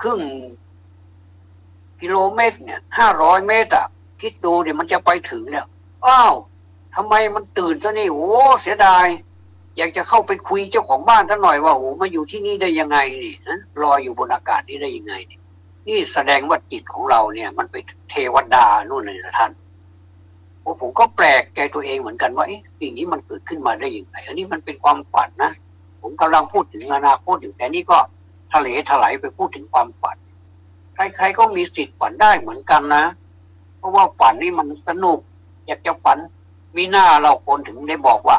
ครึ่งกิโลเมตรเนี่ย500 เมตรคิดดูเดี๋ยวมันจะไปถึงเนี่ยอ้าวทำไมมันตื่นซะนี่โอ้เสียดายอยากจะเข้าไปคุยเจ้าของบ้านท่านหน่อยว่าโอ้มาอยู่ที่นี่ได้ยังไงนี่นะลอยอยู่บนอากาศนี่ได้ยังไงนี่แสดงว่าจิตของเราเนี่ยมันไปเทวดานู่นเลยนะท่านโอ้ผมก็แปลกใจตัวเองเหมือนกันว่าสิ่งนี้มันเกิดขึ้นมาได้ยังไงอันนี้มันเป็นความฝันนะผมกำลังพูดถึงอนาคตอยู่แต่นี่ก็ทะเลถลายไปพูดถึงความฝันใครๆก็มีสิทธิ์ฝันได้เหมือนกันนะเพราะว่าฝันนี่มันสนุกอยากจะฝันมีหน้าเราคนถึงได้บอกว่า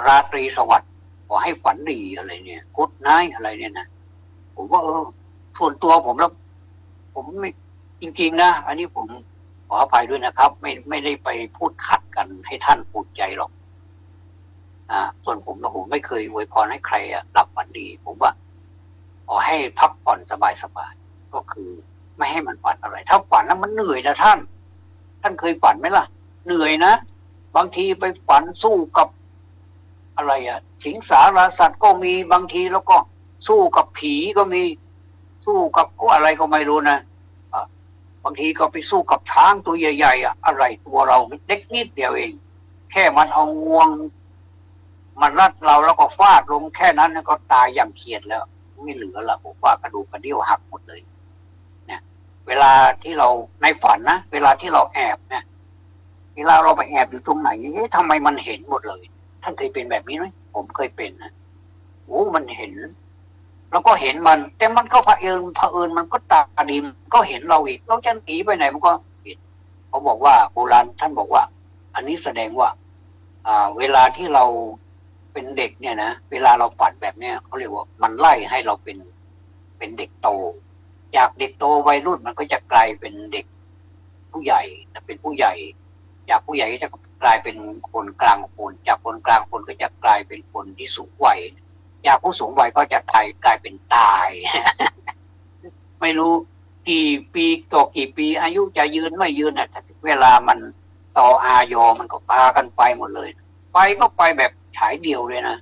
ราตรีสวัสดิ์ขอให้ฝันดีอะไรเนี่ยกุดไนท์อะไรเนี่ยนะผมว่าส่วนตัวผมแล้วผมไม่จริงๆนะอันนี้ผมขออภัยด้วยนะครับไม่ได้ไปพูดขัดกันให้ท่านปวดใจหรอกส่วนผมไม่เคยอวยพรให้ใครหลับฝันดีผมว่าขอให้พักผ่อนสบายๆก็คือไม่ให้มันฝันอะไรถ้าฝันแล้วมันเหนื่อยนะท่านเคยฝันไหมล่ะเหนื่อยนะบางทีไปฝันสู้กับอะไรสิงสารสัตว์ก็มีบางทีแล้วก็สู้กับผีก็มีสู้กับอะไรก็ไม่รู้นะบางทีก็ไปสู้กับช้างตัวใหญ่ๆอะไรตัวเราเล็กนิดเดียวเองแค่มันเอางวงมันรัดเราแล้วก็ฟาดลงแค่นั้นก็ตายอย่างเขียดแล้วไม่เหลือละผมว่ากระดูกกระเดี่ยวหักหมดเลยเนี่ยเวลาที่เราในฝันนะเวลาที่เราแอบเนี่ยเวลาเราไปแอบอยู่ตรงไหนทำไมมันเห็นหมดเลยท่านเคยเป็นแบบนี้ไหมผมเคยเป็นนะโอ้มันเห็นแล้วก็เห็นมันแต่มันก็เผอิญมันก็ตาดีก็เห็นเราอีกเราจะหนีไปไหนมันก็เห็นเขาบอกว่าโบราณท่านบอกว่าอันนี้แสดงว่าเวลาที่เราเป็นเด็กเนี่ยนะเวลาเราฝันแบบเนี้ยเขาเรียกว่ามันไล่ให้เราเป็นเด็กโตจากเด็กโตวัยรุ่นมันก็จะกลายเป็นเด็กผู้ใหญ่แต่เป็นผู้ใหญ่จากผู้ใหญ่ก็จะกลายเป็นคนกลางคนจากคนกลางคนก็จะกลายเป็นคนที่สูงวัยจากผู้สูงวัยก็จะกลายเป็นตาย ไม่รู้กี่ปีต่อกี่ปีอายุจะยืนไม่ยืนเวลามันต่ออายอมันก็พากันไปหมดเลยไปก็ไปแบบฉายเดียวเลยนะ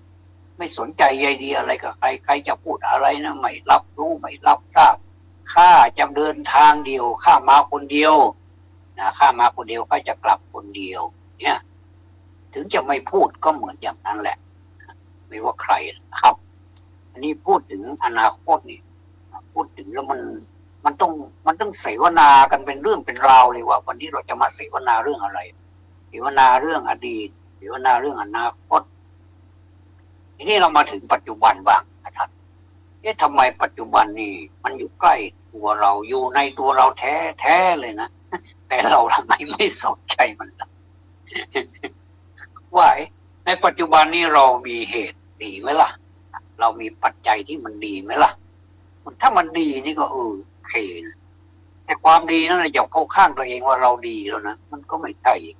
ไม่สนใจใยดีอะไรกับใครจะพูดอะไรนะไม่รับรู้ไม่รับทราบข้าจะเดินทางเดียวข้ามาคนเดียวข้ามาคนเดียวก็จะกลับคนเดียวเนี่ยถึงจะไม่พูดก็เหมือนอย่างนั้นแหละไม่ว่าใครครับอันนี้พูดถึงอนาคตนี่พูดถึงแล้วมันต้องเสวนากันเป็นเรื่องเป็นราวเลยว่าวันนี้เราจะมาเสวนาเรื่องอะไรเสวนาเรื่องอดีตเสวนาเรื่องอนาคตทีนี้เรามาถึงปัจจุบันบ้างนะครับทำไมปัจจุบันนี่มันอยู่ใกล้ตัวเราอยู่ในตัวเราแท้เลยนะแต่เราทำไมไม่สนใจมันล่ะว่าในปัจจุบันนี้เรามีเหตุดีไหมล่ะเรามีปัจจัยที่มันดีไหมล่ะถ้ามันดีนี่ก็โอเคนะ แต่ความดีนั่นแหละอย่าเข้าข้างตัวเองว่าเราดีแล้วนะมันก็ไม่ใช่อีก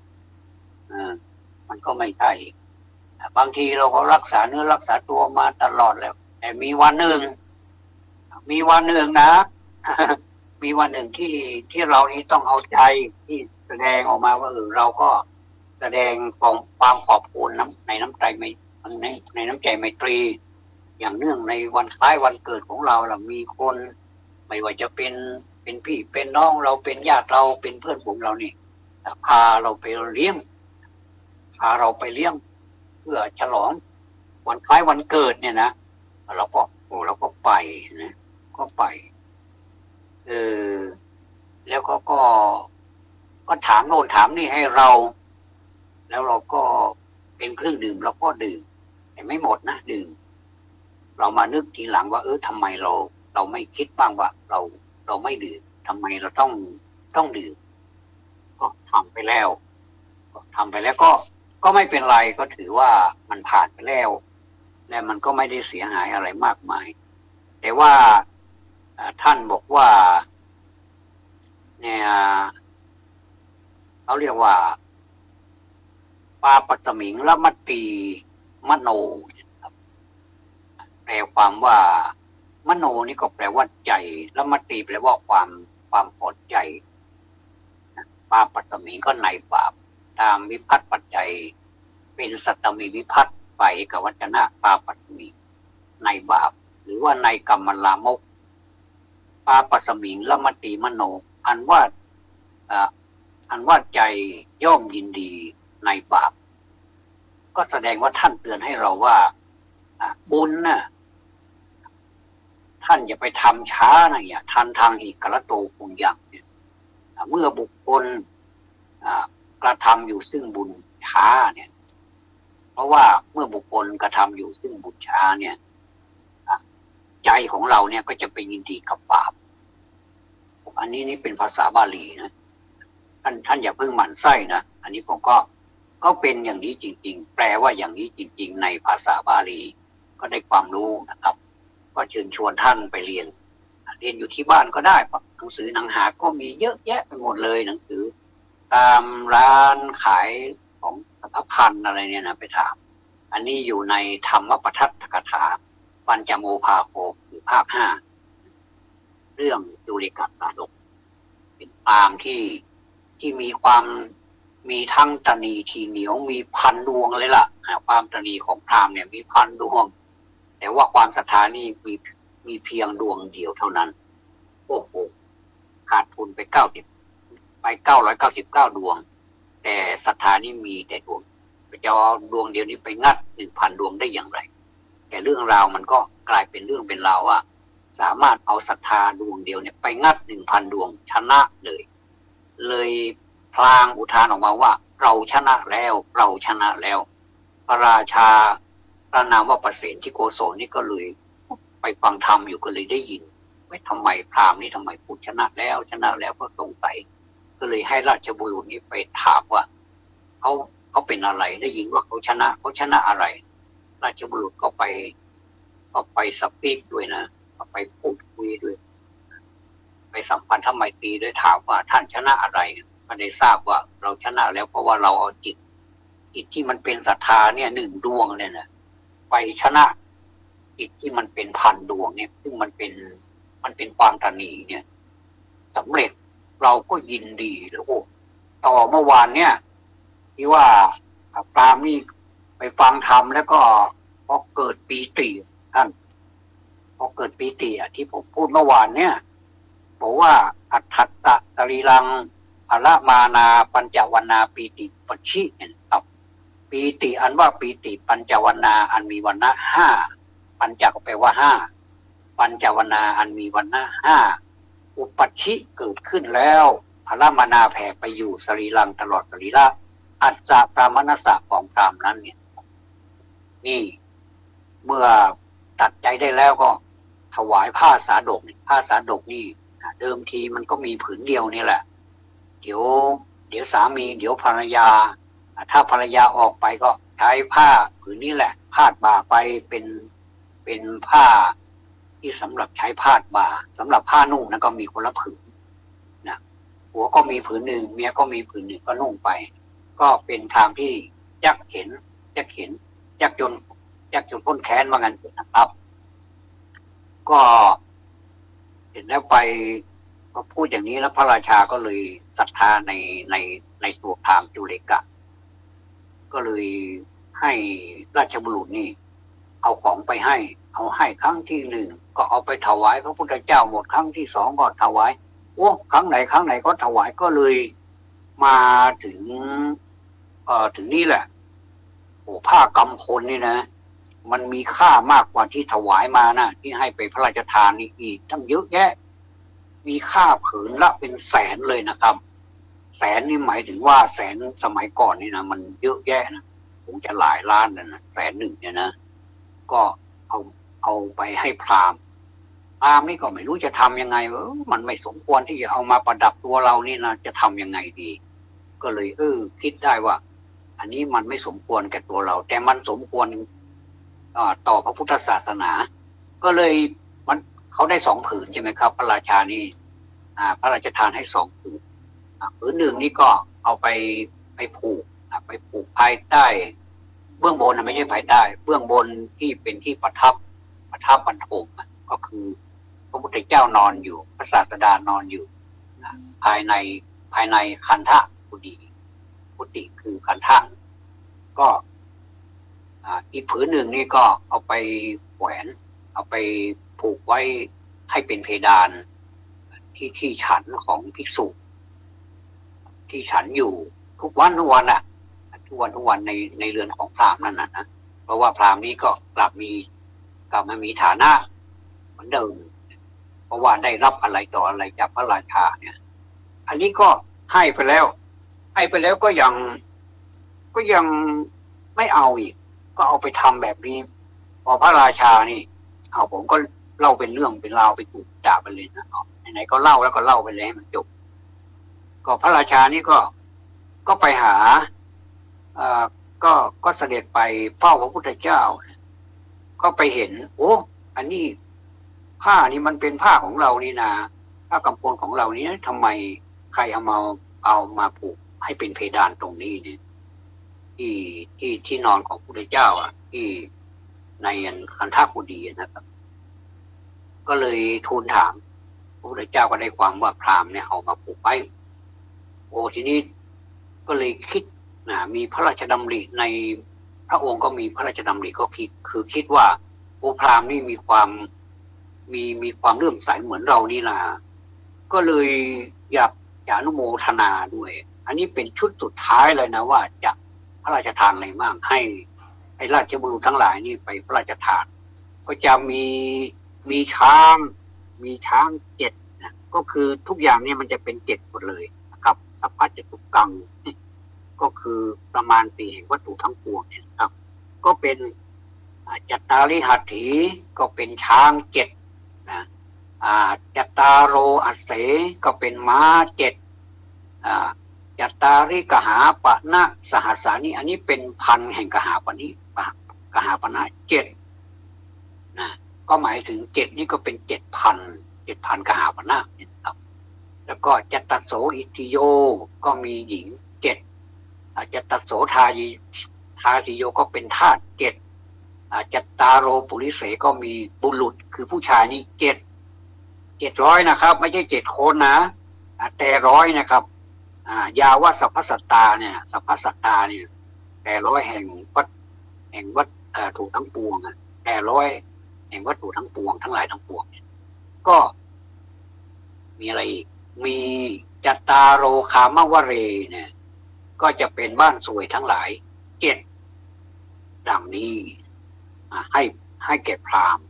มันก็ไม่ใช่อีกบางทีเราก็รักษาเนื้อรักษาตัวมาตลอดแล้วแต่มีวันหนึ่งนะ มีวันหนึ่งที่เรานี้ต้องเอาใจที่แสดงออกมาว่าเราก็แสดงความขอบคุณในน้ำใจไม่ในน้ำใจไมตรีอย่างเนื่องในวันคล้ายวันเกิดของเราล่ะมีคนไม่ว่าจะเป็นพี่เป็นน้องเราเป็นญาติเราเป็นเพื่อนฝูงเรานี่พาเราไปเลี้ยงเพื่อฉลองวันคล้ายวันเกิดเนี่ยนะเราก็ไปนะก็ไปแล้วก็ถามโน่นถามนี่ให้เราแล้วเราก็เป็นเครื่องดื่มเราก็ดื่มแต่ไม่หมดนะดื่มเรามานึกทีหลังว่าทำไมเราไม่คิดบ้างว่าเราไม่ดื่มทำไมเราต้องดื่มก็ทำไปแล้วก็ไม่เป็นไรก็ถือว่ามันผ่านไปแล้วและมันก็ไม่ได้เสียหายอะไรมากมายแต่ว่าท่านบอกว่าเนี่ยเขาเรียกว่าปาปัสมิงละมัตตีมโนแปลความว่ามโนนี่ก็แปลว่าใจละมัตตีแปลว่าความพอใจปาปัสมิงก็ในบาปตามวิภัตปัจจัยเป็นสัตตมีวิภัตไปกับวัจนะปาปัสมิงในบาปหรือว่าในกรรมลามกปาปัสมิงละมัตตีมโนอันว่าใจย่อมยินดีในบาปก็แสดงว่าท่านเตือนให้เราว่าบุญน่ะท่านอย่าไปทำช้านะอย่าทันทางหิกละโตปุญญังเนี่ยเมื่อบุคคลกระทำอยู่ซึ่งบุญช้าเนี่ยเพราะว่าเมื่อบุคคลกระทำอยู่ซึ่งบุญช้าเนี่ยใจของเราเนี่ยก็จะไปยินดีกับบาปอันนี้นี่เป็นภาษาบาลีนะท่านอย่าเพิ่งหมั่นไส้นะอันนี้ผมก็เป็นอย่างนี้จริงๆแปลว่าอย่างนี้จริงๆในภาษาบาลีก็ได้ความรู้นะครับก็เชิญชวนท่านไปเรียนอยู่ที่บ้านก็ได้หนังสือหนังหาก็มีเยอะแยะไปหมดเลยหนังสือตามร้านขายของสถาพันธ์อะไรเนี่ยนะไปถามอันนี้อยู่ในธรรมปทัฏฐกถาปัญจโมภาโคคือภาค 5เรื่องจุลิกสาดกเป็นปางที่มีทั้งตนีทีเหนียวมีพันดวงเลยล่ะความตนีของพราหมณ์เนี่ยมีพันดวงแต่ว่าความศรัทธานี่มีเพียงดวงเดียวเท่านั้นโอ้โหขาดทุนไป999ดวงแต่ศรัทธานี่มีแต่ดวงจะเอาดวงเดียวนี้ไปงัด 1,000 ดวงได้อย่างไรแต่เรื่องราวมันก็กลายเป็นเรื่องเป็นราวว่าสามารถเอาศรัทธาดวงเดียวเนี่ยไปงัด 1,000 ดวงชนะเลยพลางอุทานออกมาว่าเราชนะแล้วพระราชาพระนามว่าประเสนที่โกศลนี่ก็เลยไปฟังธรรมอยู่ก็เลยได้ยินว่าทำไมพราหมณ์นี่ทำไมพูดชนะแล้วก็สงสัยก็เลยให้ราชบุรุษนี้ไปถามว่าเขาเป็นอะไรได้ยินว่าเขาชนะอะไรราชบุรุษก็ไปสปีกด้วยนะก็ไปพูดคุยด้วยไปสัมพันธไมตรีด้วยถามว่าท่านชนะอะไรก็ได้ทราบว่าเราชนะแล้วเพราะว่าเราเอาจิตที่มันเป็นศรัทธาเนี่ย1 ดวงเนี่ยนะไปชนะจิตที่มันเป็นพันดวงเนี่ยซึ่งมันเป็นความตนีเนี่ยสำเร็จเราก็ยินดีแล้วต่อเมื่อวานเนี่ยที่ว่าพราหมณ์นี่ไปฟังธรรมแล้วก็พอเกิดปีติท่านพอเกิดปีติที่ผมพูดเมื่อวานเนี่ยบอกว่าอัฏฐัตตะตรีลังอละมานาปัญจวนาปีติปัชชิเนี่ยครับปีติอันว่าปีติปัญจวนาอันมีวรรณะ5ปัญจก็แปลว่า5ปัญจวนาอันมีวรรณะ5อุปัชชิเกิดขึ้นแล้วอละมานาแผ่ไปอยู่สรีรังตลอดสรีระอัจจาปรามนัสสะของพราหมณ์นั้นเนี่ยนี่เมื่อตัดใจได้แล้วก็ถวายผ้าสาดกนี่เดิมทีมันก็มีผืนเดียวนี่แหละเดี๋ยวสามีเดี๋ยวภรรยาถ้าภรรยาออกไปก็ใช้ผ้าผืนนี้แหละพาดบ่าไปเป็นผ้าที่สำหรับใช้พาดบ่าสำหรับผ้านุ่งนั้นก็มีคนละผืนน ผัวก็มีผืนหนึ่งเมียก็มีผืนหนึ่งก็นุ่งไปก็เป็นพราหมณ์ที่ยักเห็นยักจนพ้นแค้นว่างั้นนะครับก็เห็นแล้วไปก็พูดอย่างนี้แล้วพระราชาก็เลยศรัทธาในตัวพราหมณ์จุเลกะก็เลยให้ราชบุรุษนี่เอาของไปให้เอาให้ครั้งที่หนึ่งก็เอาไปถวายพระพุทธเจ้าหมดครั้งที่สองก็ถวายโอ้ครั้งไหนก็ถวายก็เลยมาถึงถึงนี่แหละโอ้ผ้ากำพลนี่นะมันมีค่ามากกว่าที่ถวายมานะที่ให้ไปพระราชทานนี่อีกทั้งเยอะแยะมีค่าผืนละเป็นแสนเลยนะครับแสนนี่หมายถึงว่าแสนสมัยก่อนนี่นะมันเยอะแยะนะคงจะหลายล้านนะแสนหนึ่งเนี่ยนะก็เอาไปให้พราหมณ์นี่ก็ไม่รู้จะทำยังไงมันไม่สมควรที่จะเอามาประดับตัวเรานี่นะจะทำยังไงดีก็เลยคิดได้ว่าอันนี้มันไม่สมควรแก่ตัวเราแต่มันสมควรต่อพระพุทธศาสนาก็เลยเขาได้2 ผืนใช่ไหมครับพระราชานี่พระราชทานให้2 ผืนผืนหนึ่งนี่ก็เอาไปผูกภายใต้เบื้องบนไม่ใช่ภายใต้เบื้องบนที่เป็นที่ประทับบรรทมก็คือพระพุทธเจ้านอนอยู่พระศาสดานอนอยู่ภายในคันธกุฏิคือคันธก็อีกผืนหนึ่งนี่ก็เอาไปแขวนเอาไปผูกไว้ให้เป็นเพดานที่ฉันของภิกษุที่ฉันอยู่ทุกวันอ่ะทุกวันในเรือนของพราหมณ์นั่นนะเพราะว่าพราหมณ์นี้ก็กลับมามีฐานะเหมือนเดิมเพราะว่าได้รับอะไรต่ออะไรจากพระราชาเนี่ยอันนี้ก็ให้ไปแล้วก็ยังไม่เอาอีกก็เอาไปทำแบบนี้พอพระราชานี่ผมก็เล่าเป็นเรื่องเป็นราวไปถูกจ่าไปเลยนะไหนๆก็เล่าแล้วก็เล่าไปเลยให้มันจบก็พระราชานี่ก็ไปหาก็เสด็จไปเฝ้าพระพุทธเจ้าก็ไปเห็นโอ้อันนี้ผ้านี่มันเป็นผ้าของเรานี่นะผ้ากำพลของเรานี้ทำไมใครเอามาผูกให้เป็นเพดานตรงนี้เนี่ยที่นอนของพระพุทธเจ้าที่ในคันธกุฎีนะครับก็เลยทูลถามพระพุทธเจ้าก็ได้ความว่าพราหมณ์เนี่ยเอามาผูกไว้โอ้ทีนี้ก็เลยคิดมีพระราชดำริในพระองค์ก็มีพระราชดำริก็คิดว่าโอ้พราหมณ์นี่มีความเลื่อมใสเหมือนเรานี่ล่ะก็เลยอยากจะอนุโมทนาด้วยอันนี้เป็นชุดสุดท้ายเลยนะว่าจะพระราชทานอะไรบ้างให้ราชบุรุษทั้งหลายนี่ไปพระราชทานก็จะมีช้าง7นะก็คือทุกอย่างเนี่ยมันจะเป็น7หมดเลยนะครับสัพพะจตุกังก็คือประมาณ4แห่งวัตถุทั้งปวงเนี่ยครับก็เป็นจัตตาริหัตถีก็เป็นช้าง7นะจัตตาโรอัสเสก็เป็นม้า7จัตตาริกหาปณะสหัสสานิอันนี้เป็นพันแห่งกหาปณะ7นะก็หมายถึง7นี่ก็เป็น7,000กหาปณะนะครับแล้วก็จัตตโสอิทิโยก็มีหญิง7จัตตโสทาสิโยก็เป็นทาส7จัตตาโรปุริเสก็มีบุรุษคือผู้ชายนี่700นะครับไม่ใช่7คนนะแต่100นะครับยาวว่าสัพพสัตตาเนี่ยแต่100แห่งวัตถุทั้งปวงแต่100แห่งวัตถุทั้งปวงทั้งหลายทั้งปวงก็มีอะไรอีกมีจัตตาโรคามวเรเนี่ยก็จะเป็นบ้านสวยทั้งหลาย7ดังนี้ให้แก่พราหมณ์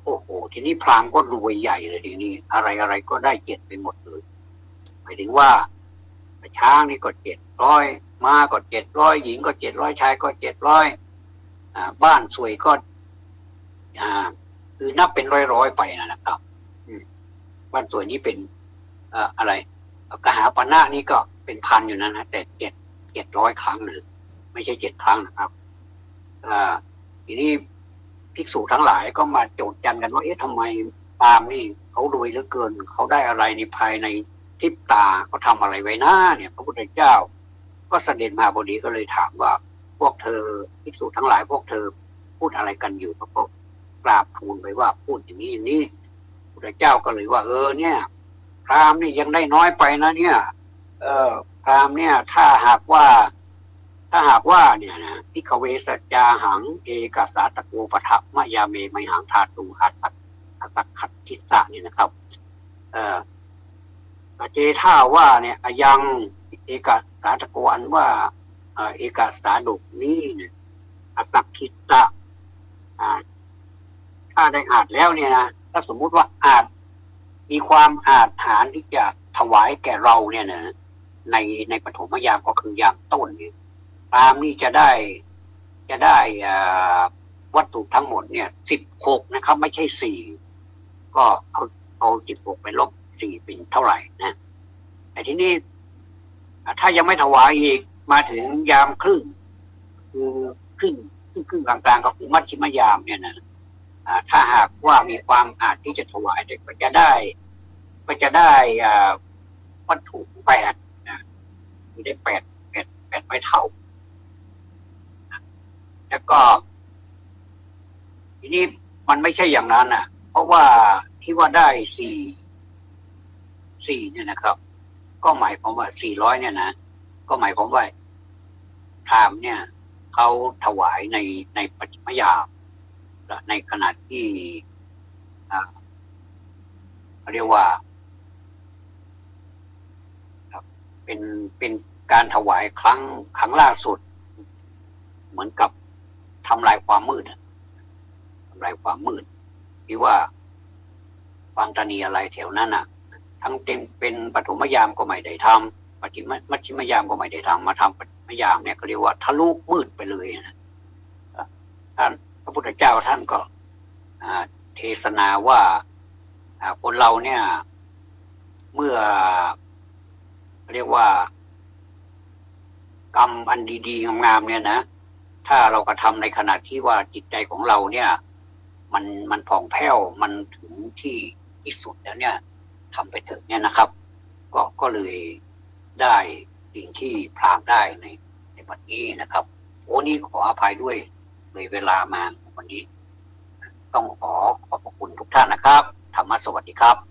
โอ้โหทีนี้พราหมณ์ก็รวยใหญ่เลยทีนี้อะไรก็ได้7ไปหมดเลยหมายถึงว่าช้างนี่ก็700ม้าก็700หญิงก็700ชายก็700บ้านสวยก็คือนับเป็นร้อยไปนะครับบ้านสวยนี้เป็นอะไรกหาปณะนี่ก็เป็นพันอยู่นะแต่700ครั้งเลยไม่ใช่7ครั้งนะครับทีนี้ภิกษุทั้งหลายก็มาโจทย์จันกันว่าทำไมพราหมณ์นี่เขารวยเหลือเกินเขาได้อะไรในภายใน ทิพตาเขาทำอะไรไว้หน้าเนี่ยพระพุทธเจ้าก็เสด็จมาพอดีก็เลยถามว่าพวกเธอภิกษุทั้งหลายพวกเธอพูดอะไรกันอยู่ก็กราบทูลไปว่าพูดอย่างนี้อย่างนี้พระพุทธเจ้าก็เลยว่าเนี่ยพราหมณ์นี่ยังได้น้อยไปนะเนี่ยพราหมณ์เนี่ยถ้าหากว่าเนี่ยนะพิกเวสัจจาหังเอกสาตโกปทัพมะยาเมไมหังธาตุอัสสักขัดทิสะเนี่ยนะครับเจท่าว่าเนี่ยยังเอกสาตโกอันว่าเอกสาดกนี้เนี่ยอสักขิตะถ้าได้อ่านแล้วเนี่ยนะถ้าสมมุติว่าอาจมีความอาจฐานที่จะถวายแก่เราเนี่ยนะในปฐมยามก็คือยามต้นเนี่ยตามนี่จะได้วัตถุทั้งหมดเนี่ย16นะครับไม่ใช่4ก็เอา16ไปลบ4เป็นเท่าไหร่นะแต่ทีนี้ถ้ายังไม่ถวายอีกมาถึงยามครึ่งคือครึ่งกลางๆก็คือมัชฌิมยามเนี่ยนะถ้าหากว่ามีความอาจที่จะถวายก็จะได้วัตถุ8นะมีได้8ไม้เท่าแล้วก็ทีนี้มันไม่ใช่อย่างนั้นนะเพราะว่าที่ว่าได้4เนี่ยนะครับก็หมายความว่า400เนี่ยนะก็หมายความว่าพราหมณ์เนี่ยเขาถวายในปัจฉิมยามในขณะที่เรียกว่าเป็นการถวายครั้งล่าสุดเหมือนกับทำลายความมืดที่ว่าความตนีอะไรแถวนั้นทั้งเป็นปฐมยามก็ไม่ได้ทำมัชฌิมยามก็ไม่ได้ทำมาทำปฐมยามเนี่ยก็เรียกว่าทะลุมืดไปเลยนะท่านพระพุทธเจ้าท่านก็เทศนาว่าคนเราเนี่ยเมื่อเรียกว่ากรรมอันดีๆงามๆเนี่ยนะถ้าเรากระทำในขณะที่ว่าจิตใจของเราเนี่ยมันผ่องแผ้วมันถึงที่สุดแล้วเนี่ยทำไปเถอะเนี่ยนะครับก็เลยได้สิ่งที่พราหมณ์ได้ในวันนี้นะครับนี่ขออภัยด้วยเลยเวลามาวันนี้ต้องขอบพระคุณทุกท่านนะครับธรรมะสวัสดีครับ